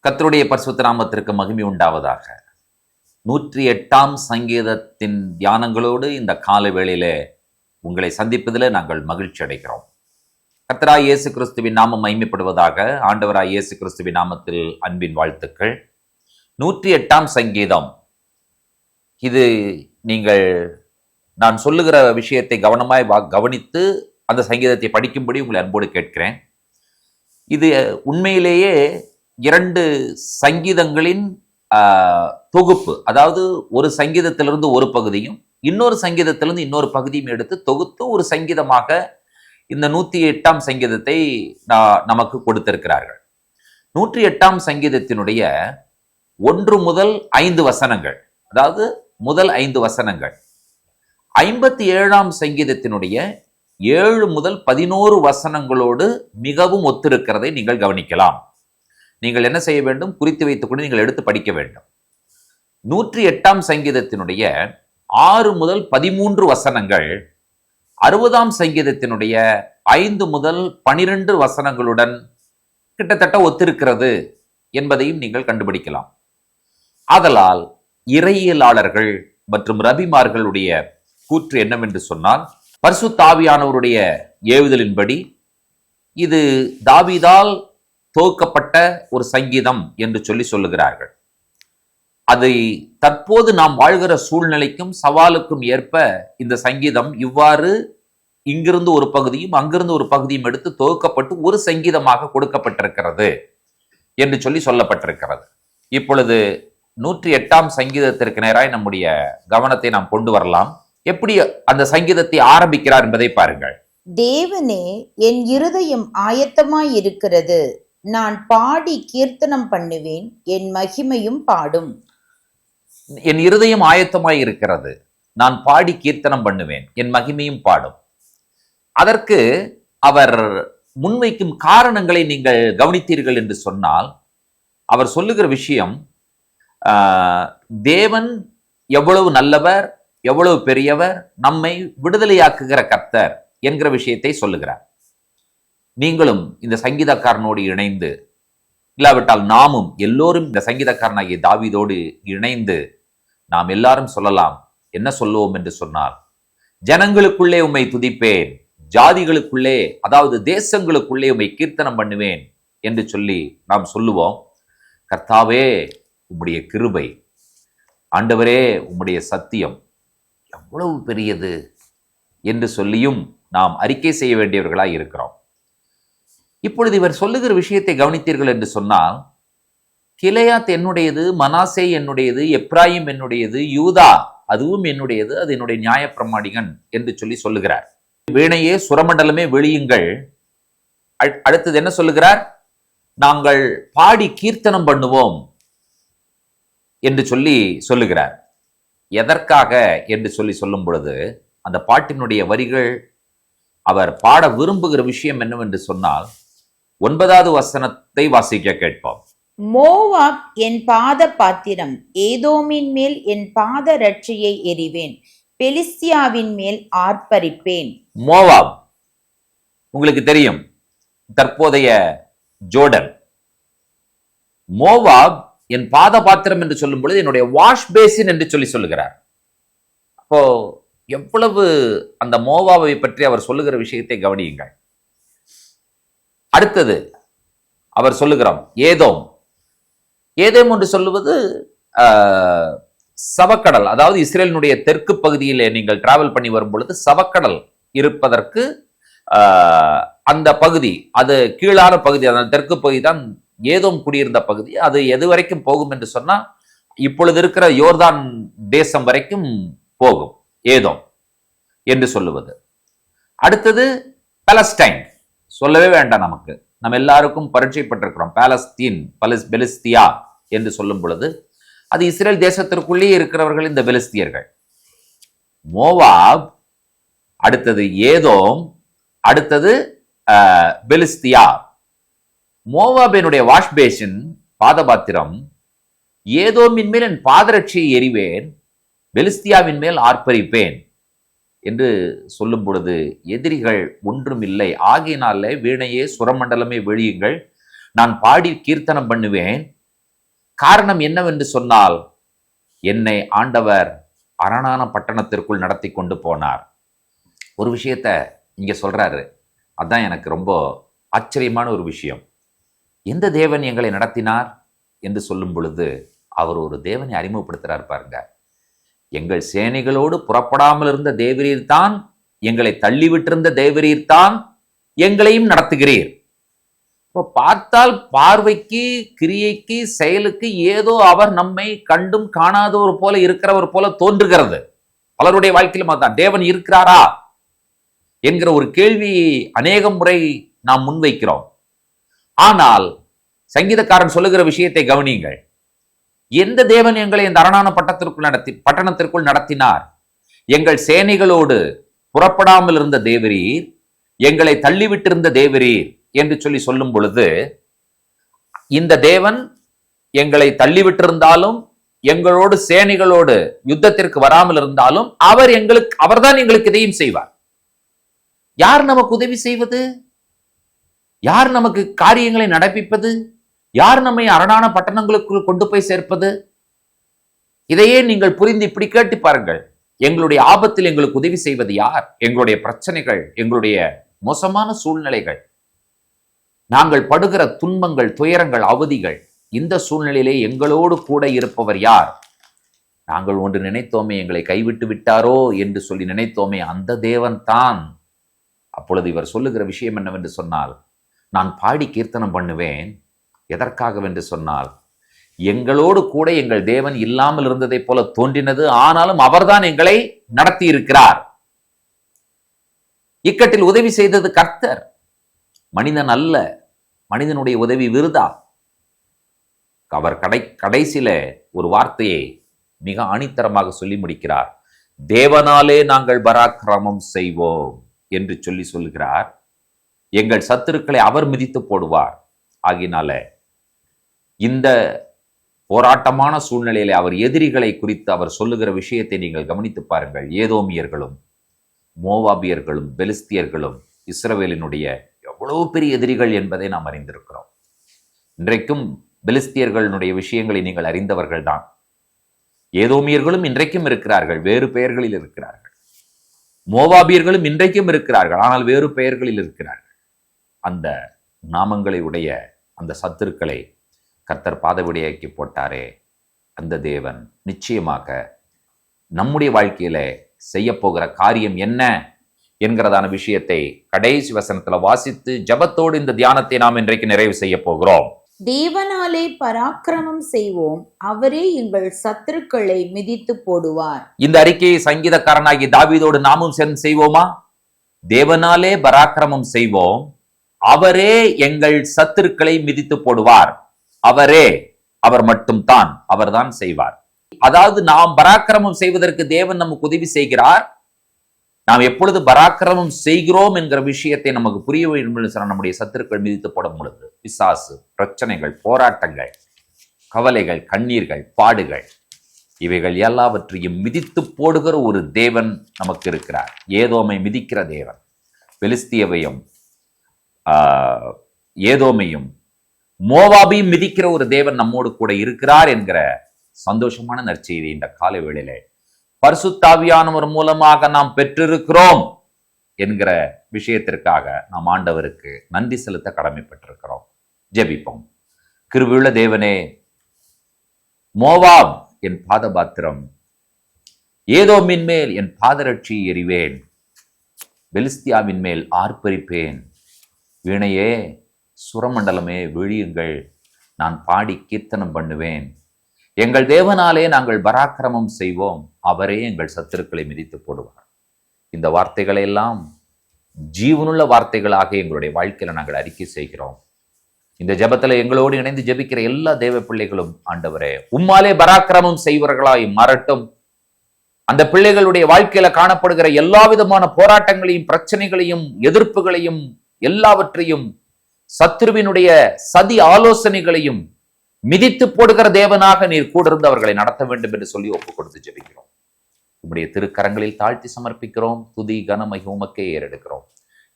கர்த்தருடைய பரிசுத்த நாமத்திற்கு மகிமை உண்டாவதாக. 108ஆம் சங்கீதத்தின் தியானங்களோடு இந்த கால வேளையிலே உங்களை சந்திப்பதில் நாங்கள் மகிழ்ச்சி அடைகிறோம். கர்த்தராய் இயேசு கிறிஸ்துவின் நாமம் மகிமைப்படுவதாக. ஆண்டவராய் இயேசு கிறிஸ்துவின் நாமத்தில் அன்பின் வாழ்த்துக்கள். 108ஆம் சங்கீதம், இது நீங்கள் நான் சொல்லுகிற விஷயத்தை கவனமாய் கவனித்து அந்த சங்கீதத்தை படிக்கும்படி உங்களை அன்போடு கேட்கிறேன். இது உண்மையிலேயே 2 சங்கீதங்களின் தொகுப்பு. அதாவது ஒரு சங்கீதத்திலிருந்து ஒரு பகுதியும் இன்னொரு சங்கீதத்திலிருந்து இன்னொரு பகுதியும் எடுத்து தொகுத்து ஒரு சங்கீதமாக இந்த 108ஆம் சங்கீதத்தை நமக்கு கொடுத்திருக்கிறார்கள். 108ஆம் சங்கீதத்தினுடைய 1 முதல் 5 வசனங்கள், அதாவது முதல் 5 வசனங்கள் 57ஆம் சங்கீதத்தினுடைய 7 முதல் 11 வசனங்களோடு மிகவும் ஒத்திருக்கிறதை நீங்கள் கவனிக்கலாம். நீங்கள் என்ன செய்ய வேண்டும்? குறித்து வைத்துக்கொண்டு நீங்கள் எடுத்து படிக்க வேண்டும். 108ஆம் சங்கீதத்தினுடைய 6 முதல் 13 வசனங்கள் 60ஆம் சங்கீதத்தினுடைய 5 முதல் 12 வசனங்களுடன் கிட்டத்தட்ட ஒத்திருக்கிறது என்பதையும் நீங்கள் கண்டுபிடிக்கலாம். ஆதலால் இறையியலாளர்கள் மற்றும் ரபிமார்களுடைய கூற்று என்னவென்று சொன்னால், பரிசுத்த ஆவியானவருடைய ஏவுதலின்படி இது தாவீதால் துவக்கப்பட்ட ஒரு சங்கீதம் என்று சொல்லுகிறார்கள். அதை தற்போது நாம் வாழ்கிற சூழ்நிலைக்கும் சவாலுக்கும் ஏற்ப இந்த சங்கீதம் இவ்வாறு இங்கிருந்து ஒரு பகுதியும் அங்கிருந்து ஒரு பகுதியும் எடுத்து துவக்கப்பட்டு ஒரு சங்கீதமாக கொடுக்கப்பட்டிருக்கிறது என்று சொல்லப்பட்டிருக்கிறது. இப்பொழுது 108ஆம் சங்கீதத்திற்கு நேராய் நம்முடைய கவனத்தை நாம் கொண்டு வரலாம். எப்படி அந்த சங்கீதத்தை ஆரம்பிக்கிறார் என்பதை பாருங்கள். தேவனே, என் இருதயம் ஆயத்தமாய் இருக்கிறது, நான் பாடி கீர்த்தனம் பண்ணுவேன், என் மகிமையும் பாடும். என் இருதயம் ஆயத்தமாய் இருக்கிறது, நான் பாடி கீர்த்தனம் பண்ணுவேன், என் மகிமையும் பாடும். அதற்கு அவர் முன்வைக்கும் காரணங்களை நீங்கள் கவனித்தீர்கள் என்று சொன்னால், அவர் சொல்லுகிற விஷயம், தேவன் எவ்வளவு நல்லவர், எவ்வளவு பெரியவர், நம்மை விடுதலையாக்குகிற கர்த்தர் என்கிற விஷயத்தை சொல்லுகிறார். நீங்களும் இந்த சங்கீதக்காரனோடு இணைந்து, இல்லாவிட்டால் நாமும் எல்லோரும் இந்த சங்கீதக்காரனாகிய தாவீதோடு இணைந்து நாம் எல்லாரும் சொல்லலாம். என்ன சொல்லுவோம் என்று சொன்னால், ஜனங்களுக்குள்ளே உம்மை துதிப்பேன், ஜாதிகளுக்குள்ளே, அதாவது தேசங்களுக்குள்ளே உம்மை கீர்த்தனம் பண்ணுவேன் என்று சொல்லி நாம் சொல்லுவோம். கர்த்தாவே, உம்முடைய கிருபை, ஆண்டவரே உம்முடைய சத்தியம் எவ்வளவு பெரியது என்று சொல்லியும் நாம் அறிக்கை செய்ய வேண்டியவர்களாய் இருக்கிறோம். இப்பொழுது இவர் சொல்லுகிற விஷயத்தை கவனித்தீர்கள் என்று சொன்னால், கிலேயாத் என்னுடையது, மனாசே என்னுடையது, எப்ராயிம் என்னுடையது, யூதா அதுவும் என்னுடையது, அது என்னுடைய நியாயப்பிரமாணிகன் என்று சொல்லுகிறார். வீணையே சுரமண்டலமே வெளியுங்கள். அடுத்தது என்ன சொல்லுகிறார்? நாங்கள் பாடி கீர்த்தனம் பண்ணுவோம் என்று சொல்லுகிறார். எதற்காக என்று சொல்லும் பொழுது, அந்த பாட்டினுடைய வரிகள், அவர் பாட விரும்புகிற விஷயம் என்னவென்று சொன்னால், 9வது வசனத்தை வாசிக்க கேட்போம். மோவாப் என் பாத பாத்திரம், ஏதோமின் மேல் என் பாத ரட்சியை எறிவேன், பெலிஸ்தியாவின் மேல் ஆர்ப்பரிப்பேன். மோவாப் உங்களுக்கு தெரியும், தற்போதைய ஜோர்டன். மோவாப் என் பாத பாத்திரம் என்று சொல்லும் பொழுது என்னுடைய வாஷ் பேசின் என்று சொல்லுகிறார். அப்போ எவ்வளவு அந்த மோவாவை பற்றி அவர் சொல்லுகிற விஷயத்தை கவனியுங்கள். அடுத்தது அவர் சொல்லுகிறார் ஏதோம். ஏதோம் என்று சொல்லுவது சவக்கடல், அதாவது இஸ்ரேலினுடைய தெற்கு பகுதியிலே நீங்கள் டிராவல் பண்ணி வரும் பொழுது சவக்கடல் இருப்பதற்கு அந்த பகுதி, அது கீழான பகுதி, அந்த தெற்கு பகுதி தான் ஏதோம் குடியிருந்த பகுதி. அது எது வரைக்கும் போகும் என்று சொன்னா, இப்பொழுது இருக்கிற யோர்தான் தேசம் வரைக்கும் போகும் ஏதோம் என்று சொல்லுவது. அடுத்தது பாலஸ்டைன், சொல்லவே வேண்டாம், நமக்கு நம்ம எல்லாருக்கும் பரிச்சயப்பட்டிருக்கிறோம். பாலஸ்தீன், பெலிஸ்தியா என்று சொல்லும் பொழுது அது இஸ்ரேல் தேசத்திற்குள்ளே இருக்கிறவர்கள் இந்த பெலிஸ்தியர்கள். மோவாப், அடுத்தது ஏதோம், அடுத்தது பெலிஸ்தியா. மோவாபினுடைய வாஷ் பேசின், பாதபாத்திரம், ஏதோமின் மேல் என் பாதரட்சியை எறிவேன், பெலிஸ்தியாவின் மேல் ஆர்ப்பரிப்பேன் என்று சொல்லும் பொழுது, எதிரிகள் ஒன்றும் இல்லை, ஆகையினாலே வீணையே சுரமண்டலமே வெளியுங்கள், நான் பாடி கீர்த்தனம் பண்ணுவேன், காரணம் என்னவென்று சொன்னால், என்னை ஆண்டவர் அரணான பட்டணத்திற்குள் நடத்தி கொண்டு போனார். ஒரு விஷயத்த இங்க சொல்றாரு, அதான் எனக்கு ரொம்ப ஆச்சரியமான ஒரு விஷயம். எந்த தேவன் எங்களை நடத்தினார் என்று சொல்லும் பொழுது அவர் ஒரு தேவனை அறிமுகப்படுத்துறார் பாருங்க. எங்கள் சேனைகளோடு புறப்படாமல் இருந்த தேவரீர் தான், எங்களை தள்ளிவிட்டிருந்த தேவரீர் தான் எங்களையும் நடத்துகிறீர். இப்போ பார்த்தால் பார்வைக்கு, கிரியைக்கு, செயலுக்கு ஏதோ அவர் நம்மை கண்டும் காணாதவர் போல இருக்கிறவர் போல தோன்றுகிறது. பலருடைய வாழ்க்கையிலும் அதுதான். தேவன் இருக்கிறாரா என்கிற ஒரு கேள்வியை அநேக முறை நாம் முன்வைக்கிறோம். ஆனால் சங்கீதக்காரன் சொல்லுகிற விஷயத்தை கவனியுங்கள். எந்த தேவன் எங்களை இந்த அரணான பட்டணத்திற்குள் நடத்தினார்? எங்கள் சேனைகளோடு புறப்படாமல் இருந்த தேவரீர், எங்களை தள்ளிவிட்டிருந்த தேவரீர் என்று சொல்லி சொல்லும் பொழுது, இந்த தேவன் எங்களை தள்ளிவிட்டிருந்தாலும், எங்களோடு சேனைகளோடு யுத்தத்திற்கு வராமல் இருந்தாலும், அவர்தான் எங்களுக்கு இதையும் செய்வார். யார் நமக்கு உதவி செய்வது? யார் நமக்கு காரியங்களை நடப்பிப்பது? யார் நம்மை அரணான பட்டணங்களுக்குள் கொண்டு போய் சேர்ப்பது? இதையே நீங்கள் புரிந்து இப்படி கேட்டு பாருங்கள். எங்களுடைய ஆபத்தில் எங்களுக்கு உதவி செய்வது யார்? எங்களுடைய பிரச்சனைகள், எங்களுடைய மோசமான சூழ்நிலைகள், நாங்கள் படுகிற துன்பங்கள், துயரங்கள், அவதிகள், இந்த சூழ்நிலையிலே எங்களோடு கூட இருப்பவர் யார்? நாங்கள் ஒன்று நினைத்தோமே, எங்களை கைவிட்டு விட்டாரோ என்று சொல்லி நினைத்தோமே, அந்த தேவன் தான். அப்பொழுது இவர் சொல்லுகிற விஷயம் என்னவென்று சொன்னால், நான் பாடி கீர்த்தனம் பண்ணுவேன். எதற்காகவென்று சொன்னால், எங்களோடு கூட எங்கள் தேவன் இல்லாமல் இருந்ததை போல தோன்றினது, ஆனாலும் அவர்தான் எங்களை நடத்தி இருக்கிறார். இக்கட்டில் உதவி செய்தது கர்த்தர், மனிதன் அல்ல. மனிதனுடைய உதவி விருதா. அவர் கடைசியில ஒரு வார்த்தையை மிக ஆணித்தரமாக சொல்லி முடிக்கிறார். தேவனாலே நாங்கள் பராக்கிரமம் செய்வோம் என்று சொல்லுகிறார். எங்கள் சத்துருக்களை அவர் மிதித்து போடுவார். ஆகினால இந்த போராட்டமான சூழ்நிலையில அவர் எதிரிகளை குறித்து அவர் சொல்லுகிற விஷயத்தை நீங்கள் கவனித்து பாருங்கள். ஏதோமியர்களும் மோவாபியர்களும் பெலிஸ்தியர்களும் இஸ்ரவேலினுடைய எவ்வளவு பெரிய எதிரிகள் என்பதை நாம் அறிந்திருக்கிறோம். இன்றைக்கும் பெலிஸ்தியர்களுடைய விஷயங்களை நீங்கள் அறிந்தவர்கள் தான். ஏதோமியர்களும் இன்றைக்கும் இருக்கிறார்கள், வேறு பெயர்களில் இருக்கிறார்கள். மோவாபியர்களும் இன்றைக்கும் இருக்கிறார்கள், ஆனால் வேறு பெயர்களில் இருக்கிறார்கள். அந்த நாமங்களை உடைய அந்த சத்துருக்களை கர்த்தர் பாதவிடையாக்கி போட்டாரே, அந்த தேவன் நிச்சயமாக நம்முடைய வாழ்க்கையில செய்ய போகிற காரியம் என்ன என்கிறதான விஷயத்தை கடைசி வசனத்துல வாசித்து ஜபத்தோடு இந்த தியானத்தை நாம் இன்றைக்கு நிறைவு செய்ய போகிறோம். தேவனாலே பராக்கிரமம் செய்வோம், அவரே எங்கள் சத்துருக்களை மிதித்து போடுவார். இந்த அறிக்கையை சங்கீதக்காரனாகி தாவீதோடு நாமும் சேர்ந்து செய்வோமா? தேவனாலே பராக்கிரமம் செய்வோம், அவரே எங்கள் சத்துருக்களை மிதித்து போடுவார். அவர் மட்டும்தான், அவர்தான் செய்வார். அதாவது நாம் பராக்கிரமம் செய்வதற்கு தேவன் நமக்கு உதவி செய்கிறார். நாம் எப்பொழுது பராக்கிரமம் செய்கிறோம் என்கிற விஷயத்தை நமக்கு புரிய வேண்டும் என்று சொன்னால், நம்முடைய சத்துருக்கள் மிதித்து போடும் பொழுது பிசாசு, பிரச்சனைகள், போராட்டங்கள், கவலைகள், கண்ணீர்கள், பாடுகள், இவைகள் எல்லாவற்றையும் மிதித்து போடுகிற ஒரு தேவன் நமக்கு இருக்கிறார். ஏதோமை மிதிக்கிற தேவன், பெலிஸ்தியவையும் ஏதோமையும் மோவாபையும் மிதிக்கிற ஒரு தேவன் நம்மோடு கூட இருக்கிறார் என்கிற சந்தோஷமான நற்செய்தி இந்த காலை வேளையிலே பரிசுத்தாவியானவர் மூலமாக நாம் பெற்றிருக்கிறோம் என்கிற விஷயத்திற்காக நாம் ஆண்டவருக்கு நன்றி செலுத்த கடமைப்பட்டிருக்கிறோம். ஜெபிப்போம். கிருபையுள்ள தேவனே, மோவாப் என் பாதபாத்திரம், ஏதோமின் மேல் என் பாதரட்சி எறிவேன், பெலிஸ்தியாவின் மேல் ஆர்ப்பரிப்பேன். வீணையே, சுரமண்டலமே விழியுங்கள், நான் பாடி கீர்த்தனம் பண்ணுவேன். எங்கள் தேவனாலே நாங்கள் பராக்கிரமம் செய்வோம், அவரே எங்கள் சத்துருக்களை மிதித்து போடுவார். இந்த வார்த்தைகளை எல்லாம் ஜீவனுள்ள வார்த்தைகளாக எங்களுடைய வாழ்க்கையில நாங்கள் அறிக்கை செய்கிறோம். இந்த ஜெபத்துல எங்களோடு இணைந்து ஜெபிக்கிற எல்லா தேவ பிள்ளைகளும் ஆண்டவரே, உம்மாலே பராக்கிரமம் செய்வர்களாய் மாறட்டும். அந்த பிள்ளைகளுடைய வாழ்க்கையில காணப்படுகிற எல்லா விதமான போராட்டங்களையும், பிரச்சனைகளையும், எதிர்ப்புகளையும், எல்லாவற்றையும், சத்துருவினுடைய சதி ஆலோசனைகளையும் மிதித்து போடுகிற தேவனாக நீர் கூட இருந்து அவர்களை நடத்த வேண்டும் என்று சொல்லி ஒப்புக் கொடுத்து ஜெபிக்கிறோம். உம்முடைய திருக்கரங்களில் தாழ்த்தி சமர்ப்பிக்கிறோம். துதி கனமகிமை உமக்கே ஏறெடுக்கிறோம்.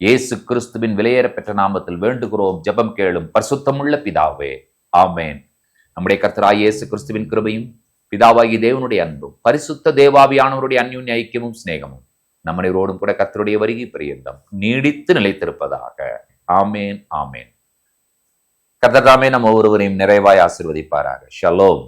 இயேசு கிறிஸ்துவின் விலையேற பெற்ற நாமத்தில் வேண்டுகிறோம், ஜெபம் கேளும் பரிசுத்தமுள்ள பிதாவே, ஆமேன். நம்முடைய கர்த்தராகிய இயேசு கிறிஸ்துவின் கிருபையும் பிதாவாகிய தேவனுடைய அன்பும் பரிசுத்த தேவாவியானவருடைய அந்யோன்ய ஐக்கியமும் சிநேகமும் நம்மனைவரோடும் கூட கர்த்தருடைய வருகை பரியந்தம் நீடித்து நிலைத்திருப்பதாக. ஆமேன், ஆமேன். கர்த்தர் தாமே நம்ம ஒவ்வொருவரையும் நிறைவாய் ஆசீர்வதிப்பாராக. ஷலோம்.